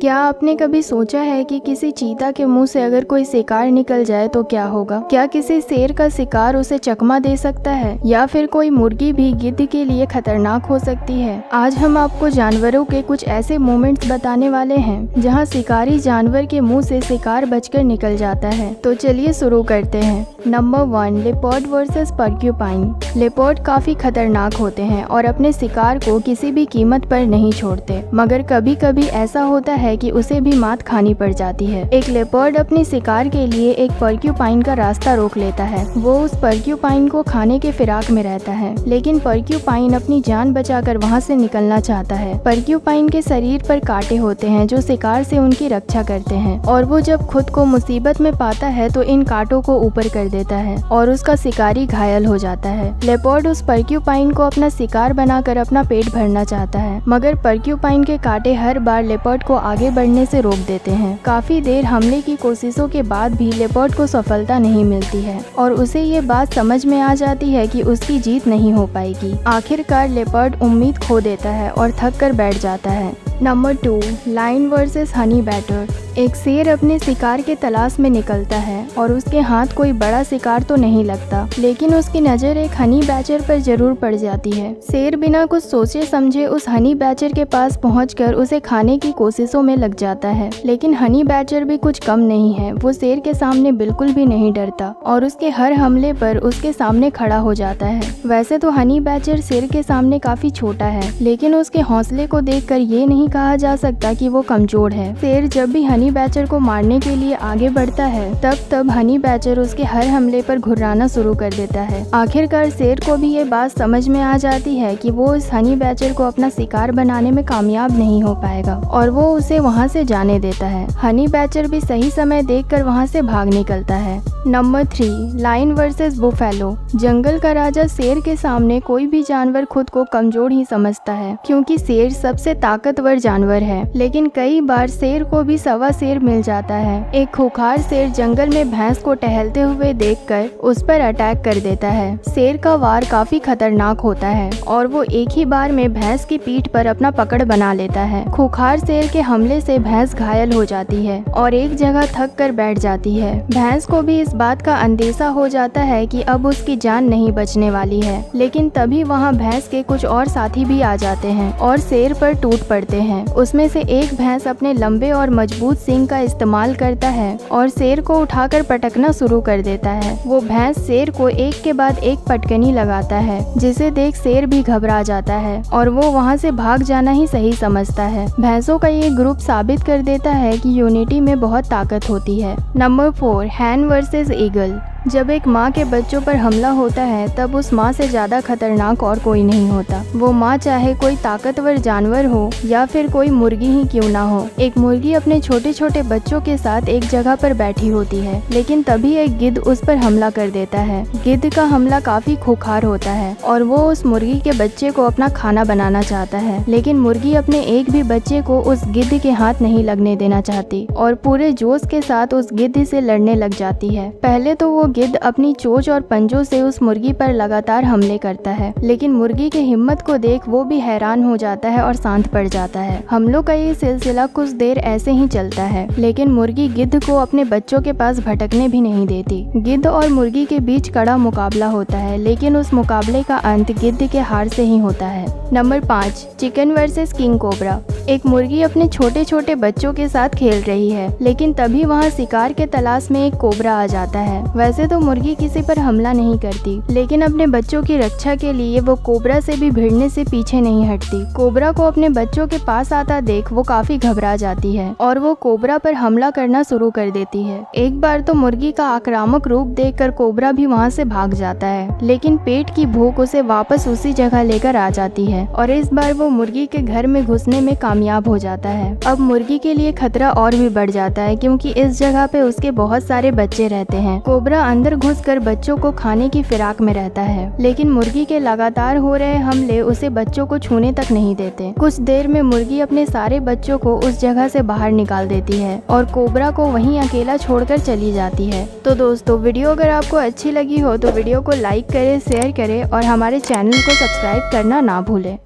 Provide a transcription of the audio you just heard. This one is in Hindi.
क्या आपने कभी सोचा है कि किसी चीता के मुंह से अगर कोई शिकार निकल जाए तो क्या होगा? क्या किसी शेर का शिकार उसे चकमा दे सकता है या फिर कोई मुर्गी भी गिद्ध के लिए खतरनाक हो सकती है? आज हम आपको जानवरों के कुछ ऐसे मोमेंट्स बताने वाले हैं जहां शिकारी जानवर के मुंह से शिकार बचकर निकल जाता है। तो चलिए शुरू करते हैं। Number 1, leopard versus porcupine. Leopard काफी खतरनाक होते हैं और अपने शिकार को किसी भी कीमत पर नहीं छोड़ते, मगर कभी कभी ऐसा होता है कि उसे भी मात खानी पड़ जाती है। एक लेपर्ड अपने शिकार के लिए एक पर्क्यूपाइन का रास्ता रोक लेता है। वो उस पर्क्यूपाइन को खाने के फिराक में रहता है, लेकिन पर्क्यूपाइन अपनी जान बचाकर वहाँ से निकलना चाहता है। पर्क्यूपाइन के शरीर पर कांटे होते हैं जो शिकार से उनकी रक्षा करते हैं, और वो जब खुद को मुसीबत में पाता है तो इन कांटों को ऊपर कर देता है और उसका शिकारी घायल हो जाता है। लेपर्ड उस पर्क्यूपाइन को अपना शिकार बनाकर अपना पेट भरना चाहता है, मगर पर्क्यूपाइन के कांटे हर बार लेपर्ड को आगे बढ़ने से रोक देते हैं। काफी देर हमले की कोशिशों के बाद भी लेपर्ड को सफलता नहीं मिलती है और उसे ये बात समझ में आ जाती है कि उसकी जीत नहीं हो पाएगी। आखिरकार लेपर्ड उम्मीद खो देता है और थक कर बैठ जाता है। Number 2, lion versus honey badger. एक शेर अपने शिकार के तलाश में निकलता है और उसके हाथ कोई बड़ा शिकार तो नहीं लगता, लेकिन उसकी नज़र एक हनी बैचर पर जरूर पड़ जाती है। शेर बिना कुछ सोचे समझे उस हनी बैचर के पास पहुंचकर उसे खाने की कोशिशों में लग जाता है, लेकिन हनी बैचर भी कुछ कम नहीं है। वो शेर के सामने बिल्कुल भी नहीं डरता और उसके हर हमले पर उसके सामने खड़ा हो जाता है। वैसे तो हनी बैचर शेर के सामने काफी छोटा है, लेकिन उसके हौसले को देखकर ये नहीं कहा जा सकता कि वो कमजोर है। शेर जब भी हनी बैचर को मारने के लिए आगे बढ़ता है, तब हनी बैचर उसके हर हमले पर घुर्राना शुरू कर देता है। आखिरकार शेर को भी ये बात समझ में आ जाती है कि वो इस हनी बैचर को अपना शिकार बनाने में कामयाब नहीं हो पाएगा और वो उसे वहाँ से जाने देता है। हनी बैचर भी सही समय देखकर वहाँ से भाग निकलता है। Number 3, lion versus buffalo. जंगल का राजा शेर के सामने कोई भी जानवर खुद को कमजोर ही समझता है, क्योंकि शेर सबसे ताकतवर जानवर है, लेकिन कई बार शेर को भी सवा शेर मिल जाता है। एक खूंखार शेर जंगल में भैंस को टहलते हुए देखकर उस पर अटैक कर देता है। शेर का वार काफी खतरनाक होता है और वो एक ही बार में भैंस की पीठ पर अपना पकड़ बना लेता है। खूंखार शेर के हमले से भैंस घायल हो जाती है और एक जगह थक कर बैठ जाती है। भैंस को भी इस बात का अंदेशा हो जाता है कि अब उसकी जान नहीं बचने वाली है, लेकिन तभी वहाँ भैंस के कुछ और साथी भी आ जाते हैं और शेर पर टूट पड़ते हैं। उसमें से एक भैंस अपने लंबे और मजबूत सींग का इस्तेमाल करता है और शेर को उठाकर पटकना शुरू कर देता है। वो भैंस शेर को एक के बाद एक पटकनी लगाता है, जिसे देख शेर भी घबरा जाता है और वो वहाँ से भाग जाना ही सही समझता है। भैंसों का ये ग्रुप साबित कर देता है कि यूनिटी में बहुत ताकत होती है। नंबर 4, हैन वर्सेस ईगल। जब एक माँ के बच्चों पर हमला होता है तब उस माँ से ज्यादा खतरनाक और कोई नहीं होता। वो माँ चाहे कोई ताकतवर जानवर हो या फिर कोई मुर्गी ही क्यों ना हो। एक मुर्गी अपने छोटे छोटे बच्चों के साथ एक जगह पर बैठी होती है, लेकिन तभी एक गिद्ध उस पर हमला कर देता है। गिद्ध का हमला काफी खूंखार होता है और वो उस मुर्गी के बच्चे को अपना खाना बनाना चाहता है, लेकिन मुर्गी अपने एक भी बच्चे को उस गिद्ध के हाथ नहीं लगने देना चाहती और पूरे जोश के साथ उस गिद्ध से लड़ने लग जाती है। पहले तो वो गिद्ध अपनी चोंच और पंजों से उस मुर्गी पर लगातार हमले करता है, लेकिन मुर्गी की हिम्मत को देख वो भी हैरान हो जाता है और शांत पड़ जाता है। हमलों का ये सिलसिला कुछ देर ऐसे ही चलता है, लेकिन मुर्गी गिद्ध को अपने बच्चों के पास भटकने भी नहीं देती। गिद्ध और मुर्गी के बीच कड़ा मुकाबला होता है, लेकिन उस मुकाबले का अंत गिद्ध के हार से ही होता है। Number 5, chicken versus king cobra. एक मुर्गी अपने छोटे छोटे बच्चों के साथ खेल रही है, लेकिन तभी वहाँ शिकार के तलाश में एक कोबरा आ जाता है। वैसे तो मुर्गी किसी पर हमला नहीं करती, लेकिन अपने बच्चों की रक्षा के लिए वो कोबरा से भी भिड़ने से पीछे नहीं हटती। कोबरा को अपने बच्चों के पास आता देख वो काफी घबरा जाती है और वो कोबरा पर हमला करना शुरू कर देती है। एक बार तो मुर्गी का आक्रामक रूप देखकर कोबरा भी वहाँ से भाग जाता है, लेकिन पेट की भूख उसे वापस उसी जगह लेकर आ जाती है और इस बार वो मुर्गी के घर में घुसने में कामयाब हो जाता है। अब मुर्गी के लिए खतरा और भी बढ़ जाता है, क्योंकि इस जगह पे उसके बहुत सारे बच्चे रहते हैं। कोबरा अंदर घुसकर बच्चों को खाने की फिराक में रहता है, लेकिन मुर्गी के लगातार हो रहे हमले उसे बच्चों को छूने तक नहीं देते। कुछ देर में मुर्गी अपने सारे बच्चों को उस जगह से बाहर निकाल देती है और कोबरा को वहीं अकेला छोड़कर चली जाती है। तो दोस्तों, वीडियो अगर आपको अच्छी लगी हो तो वीडियो को लाइक करें, शेयर करें और हमारे चैनल को सब्सक्राइब करना ना भूलें।